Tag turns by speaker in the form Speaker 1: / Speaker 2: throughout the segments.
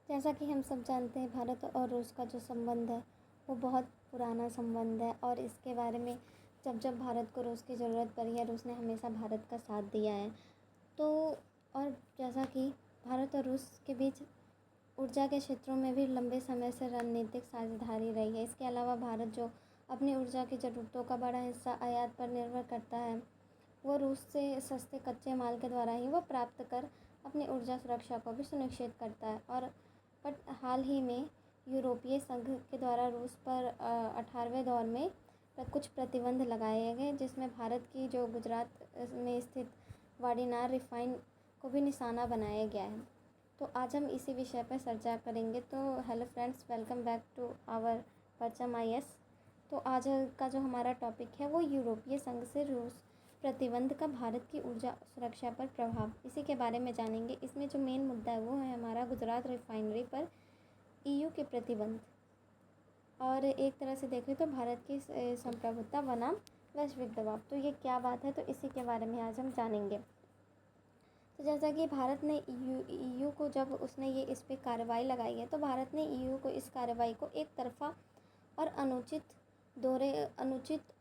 Speaker 1: जैसा कि हम सब जानते हैं, भारत और रूस का जो संबंध है वो बहुत पुराना संबंध है। और इसके बारे में जब जब भारत को रूस की ज़रूरत पड़ी है, रूस ने हमेशा भारत का साथ दिया है। तो और जैसा कि भारत और रूस के बीच ऊर्जा के क्षेत्रों में भी लंबे समय से रणनीतिक साझेदारी रही है। इसके अलावा भारत जो अपनी ऊर्जा की ज़रूरतों का बड़ा हिस्सा आयात पर निर्भर करता है, वो रूस से सस्ते कच्चे माल के द्वारा ही वो प्राप्त कर अपनी ऊर्जा सुरक्षा को भी सुनिश्चित करता है। और बट हाल ही में यूरोपीय संघ के द्वारा रूस पर 18वें दौर में कुछ प्रतिबंध लगाए गए, जिसमें भारत की जो गुजरात में स्थित वाडीनार रिफाइन को भी निशाना बनाया गया है। तो आज हम इसी विषय पर चर्चा करेंगे। तो hello friends, welcome back to our Parcham IAS। तो आज का जो हमारा टॉपिक है वो यूरोपीय संघ से रूस प्रतिबंध का भारत की ऊर्जा सुरक्षा पर प्रभाव, इसी के बारे में जानेंगे। इसमें जो मेन मुद्दा है वो है हमारा गुजरात रिफाइनरी पर EU के प्रतिबंध, और एक तरह से देखें तो भारत की संप्रभुता बनाम वैश्विक दबाव। तो ये क्या बात है, तो इसी के बारे में आज हम जानेंगे। तो जैसा कि भारत ने EU को जब उसने ये इस पर कार्रवाई लगाई है, तो भारत ने EU को इस कार्रवाई को एक तरफा और अनुचित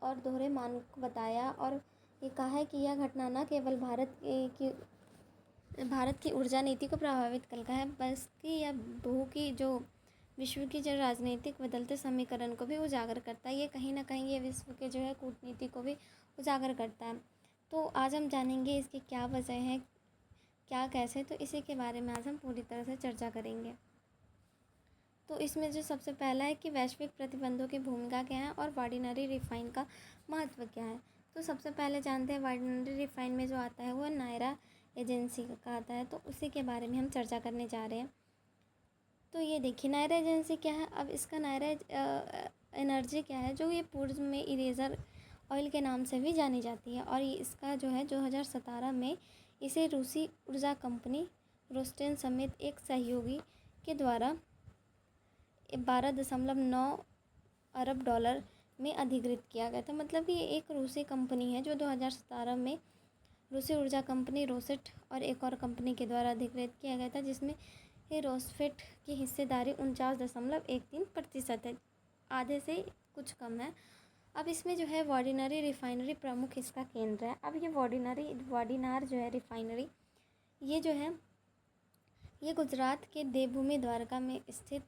Speaker 1: और दोहरे मानक बताया, और ये कहा है कि यह घटना न केवल भारत की ऊर्जा नीति को प्रभावित करता है, बल्कि यह विश्व की जो राजनीतिक बदलते समीकरण को भी उजागर करता है। ये कहीं ना कहीं ये विश्व के जो है कूटनीति को भी उजागर करता है। तो आज हम जानेंगे इसकी क्या वजह है, क्या कैसे, तो इसी के बारे में आज हम पूरी तरह से चर्चा करेंगे। तो इसमें जो सबसे पहला है कि वैश्विक प्रतिबंधों की भूमिका क्या है और वार्डिनरी रिफाइन का महत्व क्या है। तो सबसे पहले जानते हैं वार्डिनरी रिफाइन में जो आता है वो नायरा एजेंसी का आता है, तो उसी के बारे में हम चर्चा करने जा रहे हैं। तो ये देखिए, नायरा एजेंसी क्या है। अब इसका नायरा एनर्जी क्या है, जो ये पूर्व में इरेजर ऑयल के नाम से भी जानी जाती है। और ये इसका जो है 2017 में इसे रूसी ऊर्जा कंपनी रोस्टेन समेत एक सहयोगी के द्वारा 12.9 अरब डॉलर में अधिग्रहित किया गया था। मतलब कि ये एक रूसी कंपनी है जो 2017 में रूसी ऊर्जा कंपनी रोसेट और एक और कंपनी के द्वारा अधिग्रहित किया गया था, जिसमें ये रोसफेट की हिस्सेदारी 49.13% है, आधे से कुछ कम है। अब इसमें जो है वार्डिनरी रिफाइनरी प्रमुख इसका केंद्र है। अब ये वाडीनार जो है रिफाइनरी, ये जो है ये गुजरात के देवभूमि द्वारका में स्थित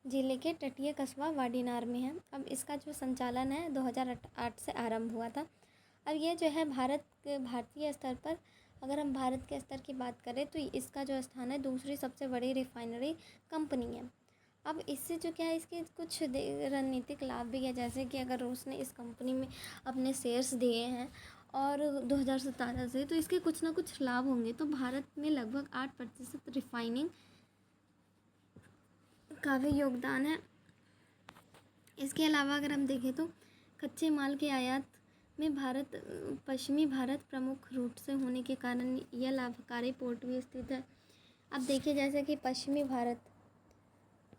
Speaker 1: जिले के तटीय कस्बा वाडीनार में है। अब इसका जो संचालन है 2008 से आरंभ हुआ था। अब ये जो है भारतीय स्तर पर, अगर हम भारत के स्तर की बात करें तो इसका जो स्थान है दूसरी सबसे बड़ी रिफाइनरी कंपनी है। अब इससे जो क्या है, इसके कुछ रणनीतिक लाभ भी है, जैसे कि अगर रूस ने इस कंपनी में अपने शेयर्स दिए हैं और 2017 से, तो इसके कुछ ना कुछ लाभ होंगे। तो भारत में लगभग 8% रिफाइनिंग का भी योगदान है। इसके अलावा अगर हम देखें तो कच्चे माल के आयात में पश्चिमी भारत प्रमुख रूट से होने के कारण यह लाभकारी पोर्ट भी स्थित है। अब देखिए, जैसे कि पश्चिमी भारत,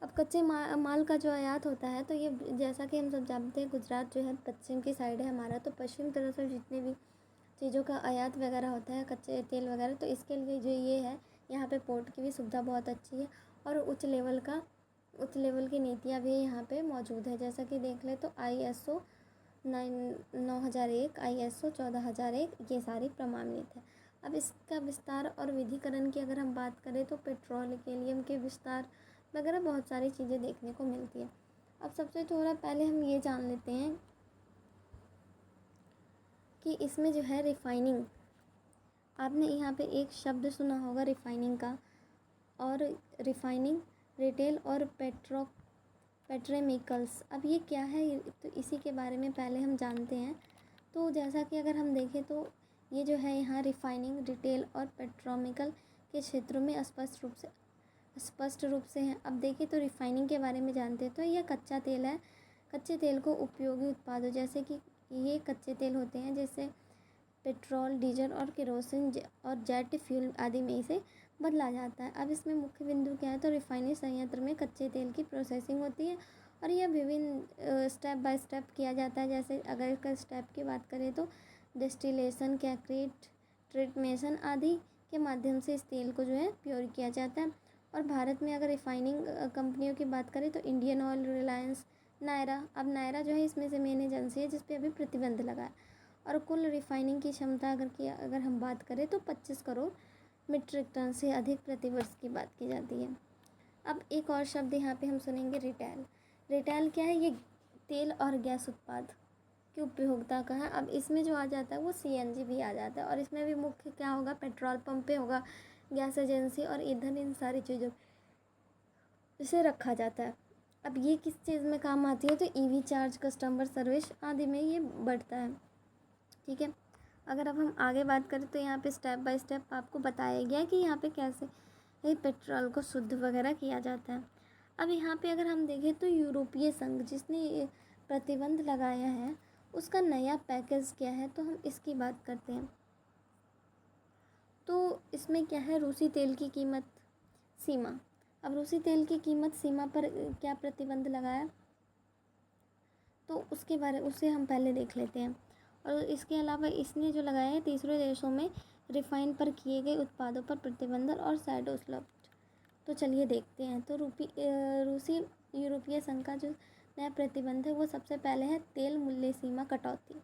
Speaker 1: अब कच्चे माल का जो आयात होता है, तो ये जैसा कि हम सब जानते हैं गुजरात जो है पश्चिम की साइड है हमारा, तो पश्चिम तरफ से जितने भी चीज़ों का आयात वगैरह होता है, कच्चे तेल वगैरह, तो इसके लिए जो ये है यहाँ पे पोर्ट की भी सुविधा बहुत अच्छी है। और उच्च लेवल की नीतियाँ भी यहाँ पे मौजूद है। जैसा कि देख ले तो ISO 9001, ISO 14001, ये सारी प्रमाणित है। अब इसका विस्तार और विधिकरण की अगर हम बात करें तो पेट्रोलियम के विस्तार वगैरह बहुत सारी चीज़ें देखने को मिलती है। अब सबसे थोड़ा पहले हम ये जान लेते हैं कि इसमें जो है रिफाइनिंग, आपने यहाँ पे एक शब्द सुना होगा रिफाइनिंग का, और रिफाइनिंग, रिटेल और पेट्रोकेमिकल्स। अब ये क्या है, तो इसी के बारे में पहले हम जानते हैं। तो जैसा कि अगर हम देखें तो ये जो है यहाँ रिफाइनिंग, रिटेल और पेट्रोकेमिकल के क्षेत्रों में स्पष्ट रूप से हैं। अब देखिए तो रिफाइनिंग के बारे में जानते हैं, तो यह कच्चा तेल है। कच्चे तेल को उपयोगी उत्पादों, जैसे कि ये कच्चे तेल होते हैं जैसे पेट्रोल, डीजल और केरोसिन और जेट फ्यूल आदि में इसे बदला जाता है। अब इसमें मुख्य बिंदु क्या है, तो रिफाइनरी संयंत्र में कच्चे तेल की प्रोसेसिंग होती है, और यह विभिन्न स्टेप बाय स्टेप किया जाता है। जैसे अगर इसका स्टेप की बात करें तो डिस्टिलेशन, कैक्रेट, ट्रीटमेशन आदि के माध्यम से इस तेल को जो है प्योर किया जाता है। और भारत में अगर रिफाइनिंग कंपनियों की बात करें तो इंडियन ऑयल, रिलायंस, नायरा। अब नायरा जो है इसमें से मेन एजेंसी है जिस पे अभी प्रतिबंध लगा है। और कुल रिफाइनिंग की क्षमता अगर हम बात करें तो 25 करोड़ मीट्रिक टन से अधिक प्रतिवर्ष की बात की जाती है। अब एक और शब्द यहाँ पे हम सुनेंगे, रिटेल। रिटेल क्या है? ये तेल और गैस उत्पाद की उपभोक्ता का है। अब इसमें जो आ जाता है वो सीएनजी भी आ जाता है, और इसमें भी मुख्य क्या होगा? पेट्रोल पंप पे होगा, गैस एजेंसी और ईंधन, इन सारी चीज़ों इसे रखा जाता है। अब ये किस चीज़ में काम आती है? तो ईवी चार्ज, कस्टमर सर्विस आदि में ये बढ़ता है। ठीक है, अगर अब हम आगे बात करें तो यहाँ पे स्टेप बाय स्टेप आपको बताया गया है कि यहाँ पे कैसे ये पेट्रोल को शुद्ध वगैरह किया जाता है। अब यहाँ पे अगर हम देखें तो यूरोपीय संघ जिसने ये प्रतिबंध लगाया है उसका नया पैकेज क्या है, तो हम इसकी बात करते हैं। तो इसमें क्या है? रूसी तेल की कीमत सीमा। अब रूसी तेल की कीमत सीमा पर क्या प्रतिबंध लगाया, तो उससे हम पहले देख लेते हैं। और इसके अलावा इसने जो लगाया है तीसरे देशों में रिफाइन पर किए गए उत्पादों पर प्रतिबंध और साइडो स्लॉट। तो चलिए देखते हैं। तो रूसी यूरोपीय संघ का जो नया प्रतिबंध है वो सबसे पहले है तेल मूल्य सीमा कटौती।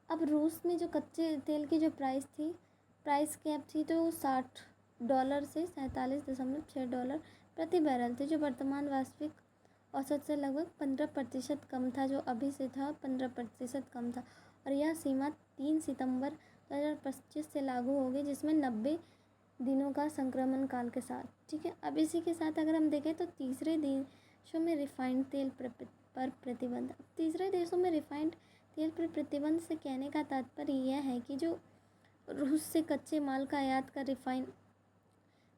Speaker 1: अब रूस में जो कच्चे तेल की जो प्राइस कैप थी तो वो $60 से $47.6 प्रति बैरल थी, जो वर्तमान वास्तविक औसत से लगभग 15% कम था, जो अभी से था 15% कम था। और यह सीमा 3 सितंबर 2025 से लागू होगी, जिसमें 90 दिनों का संक्रमण काल के साथ। ठीक है, अब इसी के साथ अगर हम देखें तो तीसरे देशों में रिफाइंड तेल पर प्रतिबंध। तीसरे देशों में रिफाइंड तेल पर प्रतिबंध से कहने का तात्पर्य यह है कि जो रूस से कच्चे माल का आयात कर रिफाइन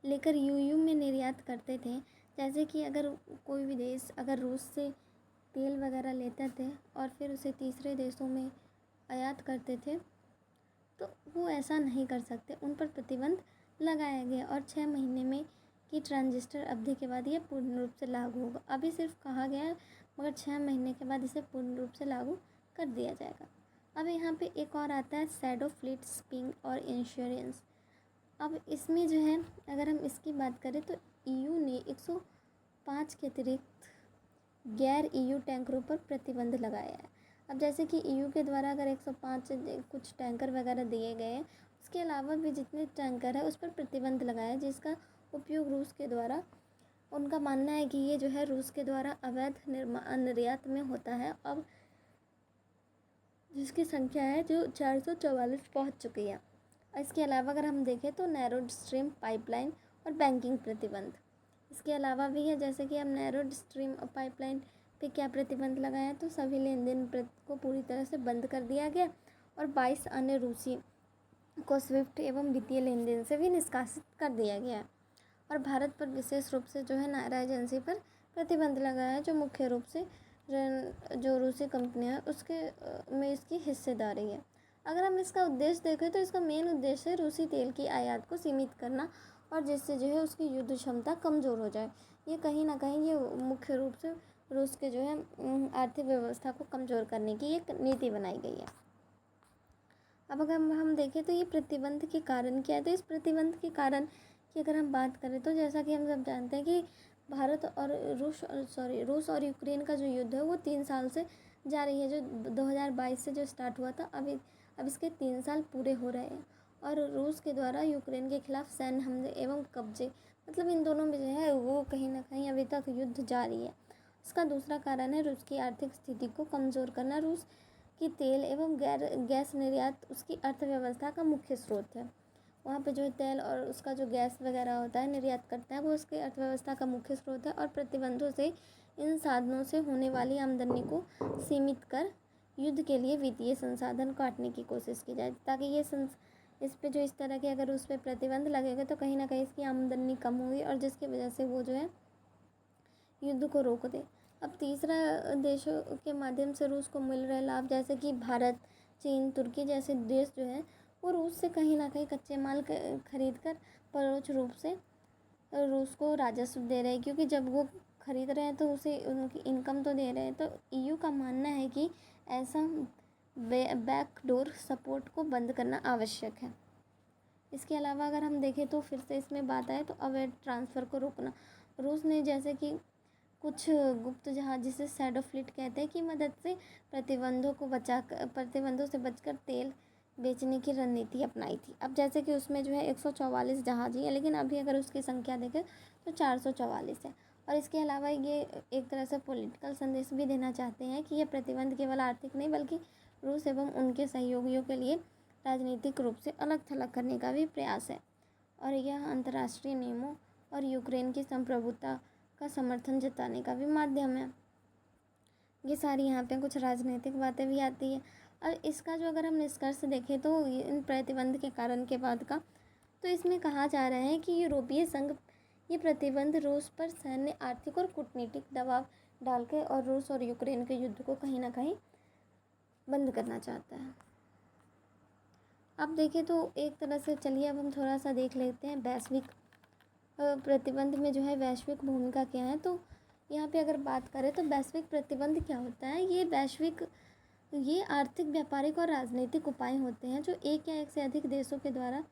Speaker 1: लेकर यूयू में निर्यात करते थे, जैसे कि अगर कोई भी देश अगर रूस से तेल वगैरह लेते थे और फिर उसे तीसरे देशों में आयात करते थे, तो वो ऐसा नहीं कर सकते, उन पर प्रतिबंध लगाया गया। और 6 महीने में की ट्रांजिस्टर अवधि के बाद यह पूर्ण रूप से लागू होगा। अभी सिर्फ कहा गया है, मगर 6 महीने के बाद इसे पूर्ण रूप से लागू कर दिया जाएगा। अब यहाँ पे एक और आता है शैडो फ्लीट स्पिंग और इंश्योरेंस। अब इसमें जो है अगर हम इसकी बात करें तो ईयू ने 105 के अतिरिक्त गैर ईयू टैंकरों पर प्रतिबंध लगाया है। अब जैसे कि ईयू के द्वारा अगर 105 कुछ टैंकर वगैरह दिए गए हैं, उसके अलावा भी जितने टैंकर है उस पर प्रतिबंध लगाया है, जिसका उपयोग रूस के द्वारा, उनका मानना है कि ये जो है रूस के द्वारा अवैध निर्यात में होता है। अब जिसकी संख्या है जो 444 पहुंच चुकी है। इसके अलावा अगर हम देखें तो नैरो स्ट्रीम पाइपलाइन और बैंकिंग प्रतिबंध इसके अलावा भी है, जैसे कि हम नैरो स्ट्रीम पाइपलाइन पे क्या प्रतिबंध लगाया, तो सभी लेन देन को पूरी तरह से बंद कर दिया गया और 22 अन्य रूसी को स्विफ्ट एवं वित्तीय लेन देन से भी निष्कासित कर दिया गया। और भारत पर विशेष रूप से जो है नायरा एजेंसी पर प्रतिबंध लगाया है, जो मुख्य रूप से जो रूसी कंपनियां है उसके में इसकी हिस्सेदारी है। अगर हम इसका उद्देश्य देखें तो इसका मेन उद्देश्य है रूसी तेल की आयात को सीमित करना, और जिससे जो है उसकी युद्ध क्षमता कमज़ोर हो जाए। ये कहीं ना कहीं ये मुख्य रूप से रूस के जो है आर्थिक व्यवस्था को कमज़ोर करने की एक नीति बनाई गई है। अब अगर हम देखें तो ये प्रतिबंध के कारण क्या है, तो इस प्रतिबंध के कारण की अगर हम बात करें तो जैसा कि हम सब जानते हैं कि भारत और रूस और यूक्रेन का जो युद्ध है वो 3 साल से जारी है, जो 2022 से जो स्टार्ट हुआ था। अब इसके 3 साल पूरे हो रहे हैं, और रूस के द्वारा यूक्रेन के खिलाफ सैन्य हमले एवं कब्जे, मतलब इन दोनों में जो है वो कहीं ना कहीं अभी तक युद्ध जारी है। इसका दूसरा कारण है रूस की आर्थिक स्थिति को कमज़ोर करना। रूस की तेल एवं गैस निर्यात उसकी अर्थव्यवस्था का मुख्य स्रोत है। वहाँ पे जो है तेल और उसका जो गैस वगैरह होता है निर्यात करता है, वो उसकी अर्थव्यवस्था का मुख्य स्रोत है। और प्रतिबंधों से इन साधनों से होने वाली आमदनी को सीमित कर युद्ध के लिए वित्तीय संसाधन काटने की कोशिश की जाए, ताकि इस पे जो इस तरह के अगर उस पर प्रतिबंध लगेगा तो कहीं ना कहीं इसकी आमदनी कम होगी, और जिसकी वजह से वो जो है युद्ध को रोक दे। अब तीसरा देशों के माध्यम से रूस को मिल रहे लाभ, जैसे कि भारत, चीन, तुर्की जैसे देश जो है वो रूस से कहीं ना कहीं कच्चे माल खरीद कर परोक्ष रूप से रूस को राजस्व दे रहे हैं, क्योंकि जब वो खरीद रहे हैं तो उसे उनकी इनकम तो दे रहे हैं। तो ईयू का मानना है कि ऐसा बैकडोर सपोर्ट को बंद करना आवश्यक है। इसके अलावा अगर हम देखें तो फिर से इसमें बात आए तो अवैध ट्रांसफ़र को रोकना। रूस ने जैसे कि कुछ गुप्त जहाज जिसे शैडो फ्लीट कहते हैं की मदद से प्रतिबंधों से बचकर तेल बेचने की रणनीति अपनाई थी। अब जैसे कि उसमें जो है 144 जहाज ही है, लेकिन अभी अगर उसकी संख्या देखें तो 444 है। और इसके अलावा ये एक तरह से पॉलिटिकल संदेश भी देना चाहते हैं कि ये प्रतिबंध केवल आर्थिक नहीं बल्कि रूस एवं उनके सहयोगियों के लिए राजनीतिक रूप से अलग थलग करने का भी प्रयास है। और यह अंतर्राष्ट्रीय नियमों और यूक्रेन की संप्रभुता का समर्थन जताने का भी माध्यम है। ये सारी यहाँ पे कुछ राजनीतिक बातें भी आती है। और इसका जो अगर हम निष्कर्ष देखें तो इन प्रतिबंध के कारण के बाद का, तो इसमें कहा जा रहा है कि यूरोपीय संघ ये प्रतिबंध रूस पर सैन्य, आर्थिक और कूटनीतिक दबाव डाल के और रूस और यूक्रेन के युद्ध को कहीं ना कहीं बंद करना चाहता है। अब देखें तो एक तरह से चलिए अब हम थोड़ा सा देख लेते हैं वैश्विक प्रतिबंध में जो है वैश्विक भूमिका क्या है। तो यहाँ पे अगर बात करें तो वैश्विक प्रतिबंध क्या होता है, ये आर्थिक, व्यापारिक और राजनीतिक उपाय होते हैं जो एक या एक से अधिक देशों के द्वारा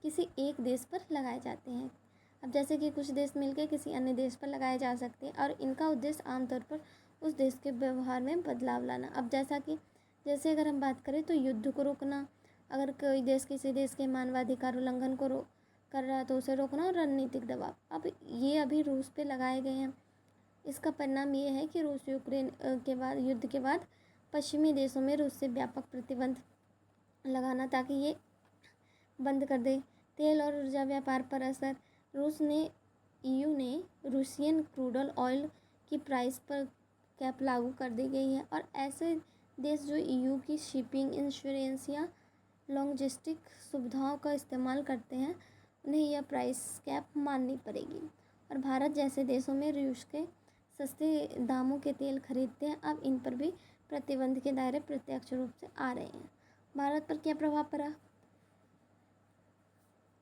Speaker 1: किसी एक देश पर लगाए जाते हैं। अब जैसे कि कुछ देश मिलकर किसी अन्य देश पर लगाए जा सकते हैं और इनका उद्देश्य आमतौर पर उस देश के व्यवहार में बदलाव लाना। अब जैसे अगर हम बात करें तो युद्ध को रोकना, अगर कोई देश किसी देश के मानवाधिकार उल्लंघन को कर रहा है तो उसे रोकना, और रणनीतिक दबाव अब ये अभी रूस पे लगाए गए हैं। इसका परिणाम ये है कि रूस यूक्रेन के बाद युद्ध के बाद पश्चिमी देशों में रूस से व्यापक प्रतिबंध लगाना ताकि ये बंद कर दे। तेल और ऊर्जा व्यापार पर असर, EU ने रूसियन क्रूड ऑयल की प्राइस पर कैप लागू कर दी गई है और ऐसे देश जो EU की शिपिंग, इंश्योरेंस या लॉजिस्टिक सुविधाओं का इस्तेमाल करते हैं उन्हें यह प्राइस कैप माननी पड़ेगी। और भारत जैसे देशों में रूस के सस्ते दामों के तेल खरीदते हैं, अब इन पर भी प्रतिबंध के दायरे प्रत्यक्ष रूप से आ रहे हैं। भारत पर क्या प्रभाव पड़ा,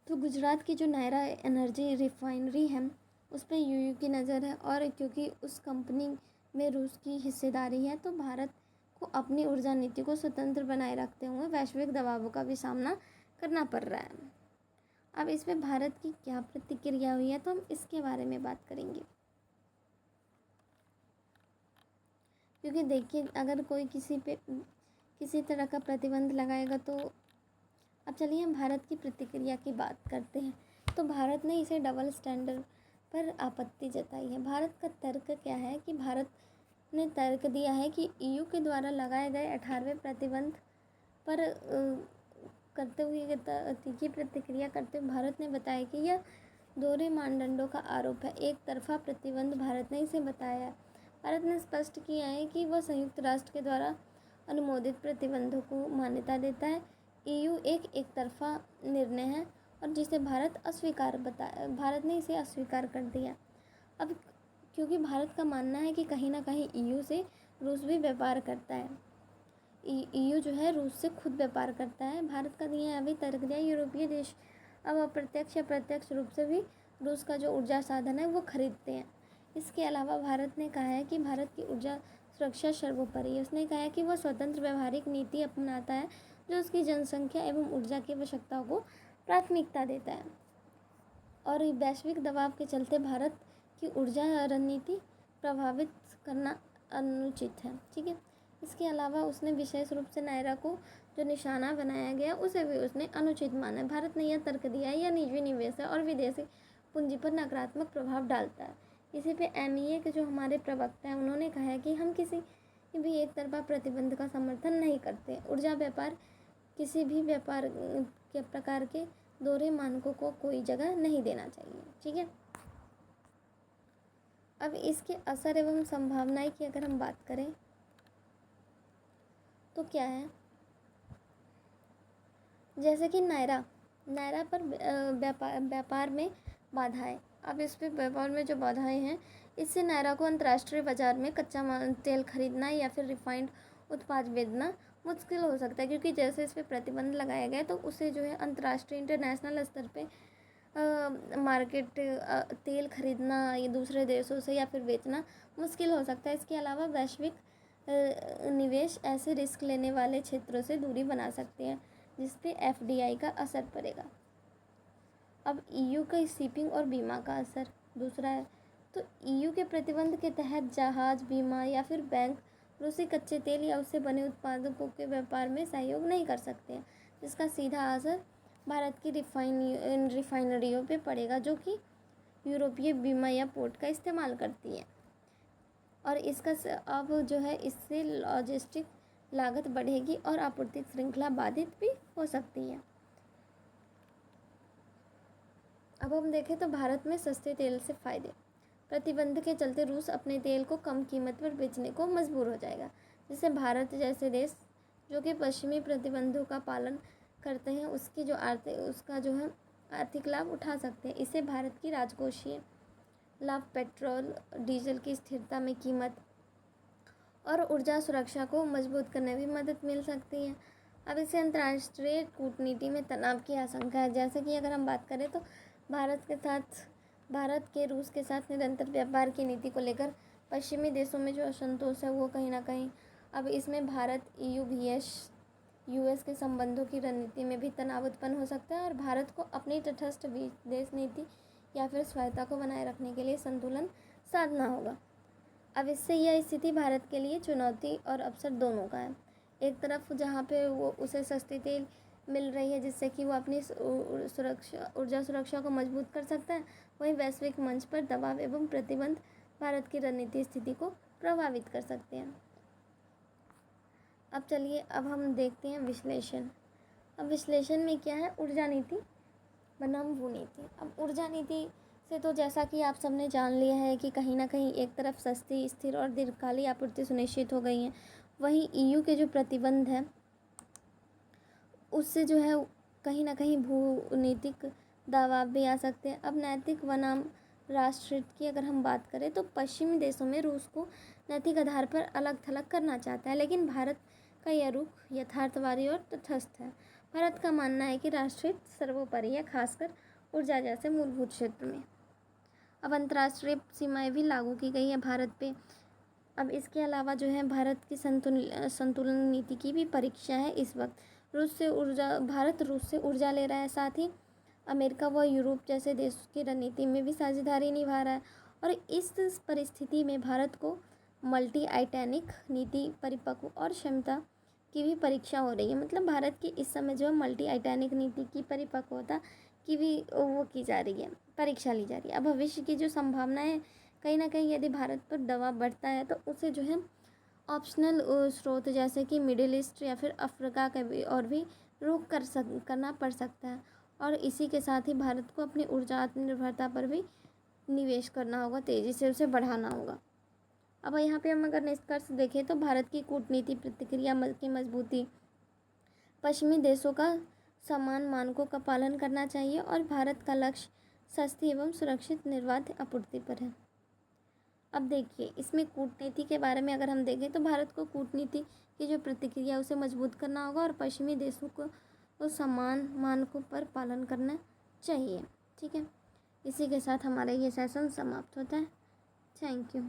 Speaker 1: तो गुजरात की जो नायरा एनर्जी रिफाइनरी है उस पर EU की नज़र है और क्योंकि उस कंपनी में रूस की हिस्सेदारी है तो भारत को अपनी ऊर्जा नीति को स्वतंत्र बनाए रखते हुए वैश्विक दबावों का भी सामना करना पड़ रहा है। अब इस पे भारत की क्या प्रतिक्रिया हुई है तो हम इसके बारे में बात करेंगे, क्योंकि देखिए अगर कोई किसी तरह का प्रतिबंध लगाएगा तो अब चलिए हम भारत की प्रतिक्रिया की बात करते हैं। तो भारत ने इसे डबल स्टैंडर्ड पर आपत्ति जताई है। भारत का तर्क क्या है कि भारत ने तर्क दिया है कि EU के द्वारा लगाए गए 18वें प्रतिबंध पर करते हुए तीखी प्रतिक्रिया करते हुए भारत ने बताया कि यह दोहरे मानदंडों का आरोप है, एक तरफा प्रतिबंध भारत ने इसे बताया है। भारत ने स्पष्ट किया है कि वह संयुक्त राष्ट्र के द्वारा अनुमोदित प्रतिबंधों को मान्यता देता है। EU एक तरफा निर्णय है और जिसे भारत ने इसे अस्वीकार कर दिया। अब क्योंकि भारत का मानना है कि कहीं ना कहीं EU से रूस भी व्यापार करता है, EU जो है रूस से खुद व्यापार करता है। भारत का दिया अभी तर्क दिया यूरोपीय देश अब अप्रत्यक्ष या प्रत्यक्ष रूप से भी रूस का जो ऊर्जा साधन है वो खरीदते हैं। इसके अलावा भारत ने कहा है कि भारत की ऊर्जा सुरक्षा सर्वोपरि है। उसने कहा है कि वह स्वतंत्र व्यवहारिक नीति अपनाता है जो उसकी जनसंख्या एवं ऊर्जा की आवश्यकताओं को प्राथमिकता देता है और वैश्विक दबाव के चलते भारत की ऊर्जा रणनीति प्रभावित करना अनुचित है। ठीक है, इसके अलावा उसने विशेष रूप से नायरा को जो निशाना बनाया गया उसे भी उसने अनुचित माना। भारत ने यह तर्क दिया है यह निजी निवेश है और विदेशी पूंजी पर नकारात्मक प्रभाव डालता है। इसी पे MEA के जो हमारे प्रवक्ता हैं उन्होंने कहा है कि हम किसी भी एक तरफा प्रतिबंध का समर्थन नहीं करते। ऊर्जा व्यापार किसी भी व्यापार के प्रकार के दोहरे मानकों को कोई जगह नहीं देना चाहिए। ठीक है, अब इसके असर एवं संभावनाएं की अगर हम बात करें तो क्या है, जैसे कि नायरा पर व्यापार में बाधाएं। अब इस पे व्यापार में जो बाधाएं हैं इससे नायरा को अंतर्राष्ट्रीय बाजार में कच्चा तेल खरीदना या फिर रिफाइंड उत्पाद बेचना मुश्किल हो सकता है, क्योंकि जैसे इस पे प्रतिबंध लगाया गया तो उसे जो है अंतर्राष्ट्रीय इंटरनेशनल स्तर पे मार्केट तेल खरीदना ये दूसरे देशों से या फिर बेचना मुश्किल हो सकता है। इसके अलावा वैश्विक निवेश ऐसे रिस्क लेने वाले क्षेत्रों से दूरी बना सकते हैं जिस पे FDI का असर पड़ेगा। अब ईयू का शिपिंग और बीमा का असर दूसरा है। तो ईयू के प्रतिबंध के तहत जहाज, बीमा या फिर बैंक रूसी कच्चे तेल या उससे बने उत्पादकों के व्यापार में सहयोग नहीं कर सकते हैं, जिसका सीधा असर भारत की रिफाइनरियों पे पड़ेगा, जो कि यूरोपीय बीमा या पोर्ट का इस्तेमाल करती हैं। और इसका अब जो है इससे लॉजिस्टिक लागत बढ़ेगी और आपूर्ति श्रृंखला बाधित भी हो सकती है। अब हम देखें तो भारत में सस्ते तेल से फ़ायदे। प्रतिबंध के चलते रूस अपने तेल को कम कीमत पर बेचने को मजबूर हो जाएगा, जिससे भारत जैसे देश जो कि पश्चिमी प्रतिबंधों का पालन करते हैं उसका जो है आर्थिक लाभ उठा सकते हैं। इससे भारत की राजकोषीय लाभ, पेट्रोल डीजल की स्थिरता में कीमत और ऊर्जा सुरक्षा को मजबूत करने में मदद मिल सकती है। अब इससे अंतर्राष्ट्रीय कूटनीति में तनाव की आशंका है। जैसे कि अगर हम बात करें तो भारत के रूस के साथ निरंतर व्यापार की नीति को लेकर पश्चिमी देशों में जो असंतोष है वो कहीं ना कहीं अब इसमें भारत EU vs US के संबंधों की रणनीति में भी तनाव उत्पन्न हो सकता है और भारत को अपनी तटस्थ विदेश नीति या फिर स्वायत्तता को बनाए रखने के लिए संतुलन साधना होगा। अब इससे यह स्थिति भारत के लिए चुनौती और अवसर दोनों का है। एक तरफ जहाँ पे वो उसे सस्ती तेल मिल रही है जिससे कि वो अपनी ऊर्जा सुरक्षा को मजबूत कर सकता है, वहीं वैश्विक मंच पर दबाव एवं प्रतिबंध भारत की रणनीतिक स्थिति को प्रभावित कर सकते हैं। अब चलिए अब हम देखते हैं विश्लेषण। अब विश्लेषण में क्या है, ऊर्जा नीति बनाम वो नीति। अब ऊर्जा नीति से तो जैसा कि आप सबने जान लिया है कि कहीं ना कहीं एक तरफ सस्ती, स्थिर और दीर्घकालीन आपूर्ति सुनिश्चित हो गई है, वहीं EU के जो प्रतिबंध है उससे जो है कहीं ना कहीं भूनीतिक दबाव भी आ सकते हैं। अब नैतिक बनाम राष्ट्र हित की अगर हम बात करें तो पश्चिमी देशों में रूस को नैतिक आधार पर अलग थलग करना चाहता है, लेकिन भारत का यह रुख यथार्थवादी और तटस्थ है। भारत का मानना है कि राष्ट्रहित सर्वोपरि है, खासकर ऊर्जा जैसे मूलभूत क्षेत्र में। अब अंतर्राष्ट्रीय सीमाएं भी लागू की गई है भारत पे। अब इसके अलावा जो है भारत की संतुलन नीति की भी परीक्षा है इस वक्त। भारत रूस से ऊर्जा ले रहा है, साथ ही अमेरिका व यूरोप जैसे देशों की रणनीति में भी साझेदारी निभा रहा है। और इस परिस्थिति में भारत को मल्टी आइटैनिक नीति परिपक्व और क्षमता की भी परीक्षा हो रही है। मतलब भारत की इस समय जो है मल्टी आइटैनिक नीति की परिपक्वता की भी वो की जा रही है, परीक्षा ली जा रही है। अब भविष्य की जो संभावना है, कहीं ना कहीं यदि भारत पर दबाव बढ़ता है तो उसे जो है ऑप्शनल स्रोत जैसे कि मिडिल ईस्ट या फिर अफ्रीका का भी और भी रुख करना पड़ सकता है। और इसी के साथ ही भारत को अपनी ऊर्जा आत्मनिर्भरता पर भी निवेश करना होगा, तेज़ी से उसे बढ़ाना होगा। अब यहाँ पे हम अगर निष्कर्ष देखें तो भारत की कूटनीति प्रतिक्रिया की मजबूती, पश्चिमी देशों का समान मानकों का पालन करना चाहिए और भारत का लक्ष्य सस्ती एवं सुरक्षित निर्बाध आपूर्ति पर है। अब देखिए इसमें कूटनीति के बारे में अगर हम देखें तो भारत को कूटनीति की जो प्रतिक्रिया उसे मजबूत करना होगा और पश्चिमी देशों को तो समान मानकों पर पालन करना चाहिए। ठीक है, इसी के साथ हमारा ये सेशन समाप्त होता है। Thank you.